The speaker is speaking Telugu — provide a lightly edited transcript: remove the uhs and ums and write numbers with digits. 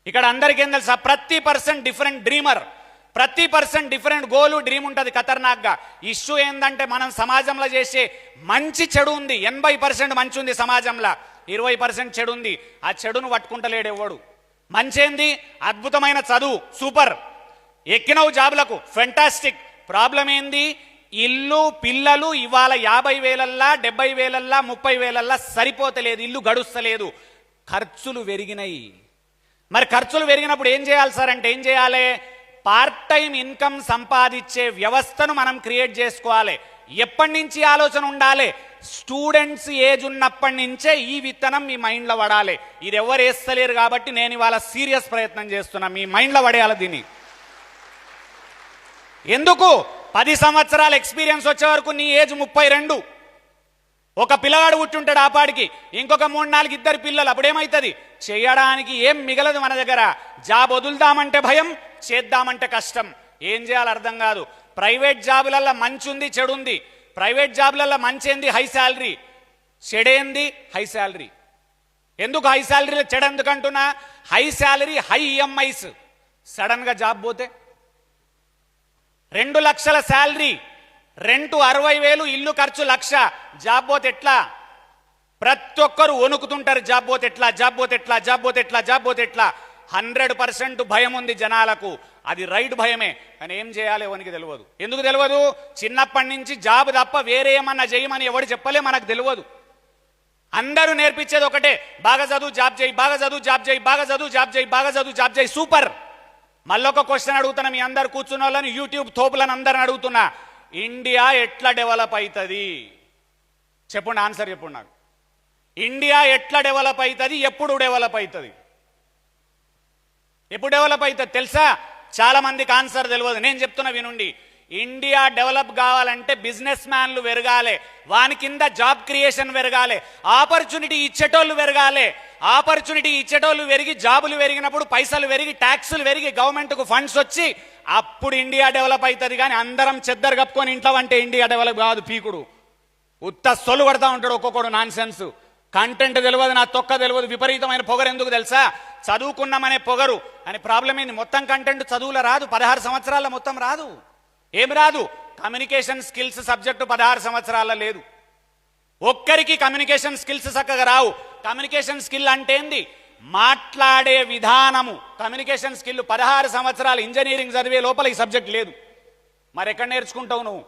ఇక్కడ అందరికీ ఏం తెలుసా, ప్రతి పర్సన్ డిఫరెంట్ డ్రీమర్, ప్రతి పర్సన్ డిఫరెంట్ గోలు డ్రీమ్ ఉంటుంది ఖతర్నాక్గా. ఇష్యూ ఏంటంటే మనం సమాజంలో చేసే మంచి చెడు ఉంది, 80% మంచి ఉంది సమాజంలో, 20% చెడు ఉంది. ఆ చెడును పట్టుకుంటలేడు ఎవడు. మంచి ఏంది, అద్భుతమైన చదువు, సూపర్, ఎక్కినవు జాబులకు, ఫెంటాస్టిక్. ప్రాబ్లం ఏంది, ఇల్లు పిల్లలు ఇవాళ 50,000, 70,000, 30,000 సరిపోతలేదు, ఇల్లు గడుస్తలేదు, ఖర్చులు పెరిగినాయి. మరి ఖర్చులు పెరిగినప్పుడు ఏం చేయాలి సార్ అంటే ఏం చేయాలి, పార్ట్ టైం ఇన్కమ్ సంపాదించే వ్యవస్థను మనం క్రియేట్ చేసుకోవాలి. ఎప్పటి నుంచి ఆలోచన ఉండాలి, స్టూడెంట్స్ ఏజ్ ఉన్నప్పటి నుంచే ఈ విత్తనం మీ మైండ్లో పడాలి. ఇది ఎవరు వేస్తలేరు కాబట్టి నేను ఇవాళ సీరియస్ ప్రయత్నం చేస్తున్నా, మీ మైండ్లో పడేయాలి దీన్ని. ఎందుకు, 10 సంవత్సరాల ఎక్స్పీరియన్స్ వచ్చే వరకు నీ ఏజ్ 32, ఒక పిల్లగాడు పుట్టుంటాడు ఆ పాడికి, ఇంకొక 3-4 ఇద్దరు పిల్లలు, అప్పుడేమవుతుంది, చేయడానికి ఏం మిగలదు మన దగ్గర. జాబ్ వదులుదామంటే భయం, చేద్దామంటే కష్టం, ఏం చేయాలో అర్థం కాదు. ప్రైవేట్ జాబులలో మంచి ఉంది, చెడు ఉంది. ప్రైవేట్ జాబులలో మంచి ఏంది, హై శాలరీ, చెడేంది, హై శాలరీ. ఎందుకు హై శాలరీలో చెడు ఎందుకంటున్నా, హై శాలరీ హై ఈఎంఐస్, సడన్గా జాబ్ పోతే 2 లక్షల శాలరీ, రెంటు 60,000, ఇల్లు ఖర్చు 1,00,000, జాబ్ పోతే ఎట్లా? ప్రతి ఒక్కరు వణుకుతుంటారు, జాబ్ పోతే ఎట్లా, జాబ్ పోతే ఎట్లా, జాబ్ పోతే ఎట్లా, జాబ్ పోతే ఎట్లా. 100% భయం ఉంది జనాలకు, అది రైట్ భయమే, కానీ ఏం చేయాలి ఎవరికి తెలియదు. ఎందుకు తెలియదు, చిన్నప్పటి నుంచి జాబ్ తప్ప వేరే ఏమన్నా చేయమని ఎవడు చెప్పలే, మనకు తెలియదు. అందరూ నేర్పించేది ఒకటే, బాగా చదువు జాబ్ చేయి, బాగా చదువు జాబ్ చేయి, బాగా చదువు జాబ్ చేయి, బాగా చదువు జాబ్ చేయి, సూపర్. మళ్ళొక క్వశ్చన్ అడుగుతున్నా, మీ అందరు కూర్చున్న వాళ్ళని, యూట్యూబ్ తోపులను అందరిని అడుగుతున్నా, ఇండియా ఎట్లా డెవలప్ అవుతుంది చెప్పండి, ఆన్సర్ చెప్పండి నాకు. ఇండియా ఎట్లా డెవలప్ అవుతుంది, ఎప్పుడు డెవలప్ అవుతుంది, ఎప్పుడు డెవలప్ అవుతుంది తెలుసా? చాలా మందికి ఆన్సర్ తెలియదు, నేను చెప్తున్నా వినుండి. ఇండియా డెవలప్ కావాలంటే బిజినెస్ మ్యాన్లు పెరగాలి, వాని కింద జాబ్ క్రియేషన్ పెరగాలి, ఆపర్చునిటీ ఇచ్చేటోళ్ళు పెరగాలి. ఆపర్చునిటీ ఇచ్చేటోళ్ళు పెరిగి, జాబులు పెరిగినప్పుడు పైసలు పెరిగి, ట్యాక్సులు పెరిగి, గవర్నమెంట్కు ఫండ్స్ వచ్చి, అప్పుడు ఇండియా డెవలప్ అవుతుంది. కానీ అందరం చెద్దరు కప్పుకొని ఇంట్లో అంటే ఇండియా డెవలప్ కాదు. పీకుడు ఉత్త సొల్లు పడతా ఉంటాడు ఒక్కొక్కడు, నాన్ సెన్స్. కంటెంట్ తెలియదు, నా తొక్క తెలియదు, విపరీతమైన పొగరు. ఎందుకు తెలుసా, చదువుకున్నామనే పొగరు అని. ప్రాబ్లం ఏంది, మొత్తం కంటెంట్ చదువులో రాదు, 16 సంవత్సరాల మొత్తం రాదు. ఏం రాదు, కమ్యూనికేషన్ స్కిల్స్ సబ్జెక్టు 16 సంవత్సరాల లేదు. ఒక్కరికి కమ్యూనికేషన్ స్కిల్స్ చక్కగా రావు. కమ్యూనికేషన్ స్కిల్ అంటే ఏంది, మాట్లాడే విధానము. కమ్యూనికేషన్ స్కిల్ 16 సంవత్సరాలు ఇంజనీరింగ్ చదివే లోపల ఈ సబ్జెక్ట్ లేదు. మరి ఎక్కడ నేర్చుకుంటావు నువ్వు?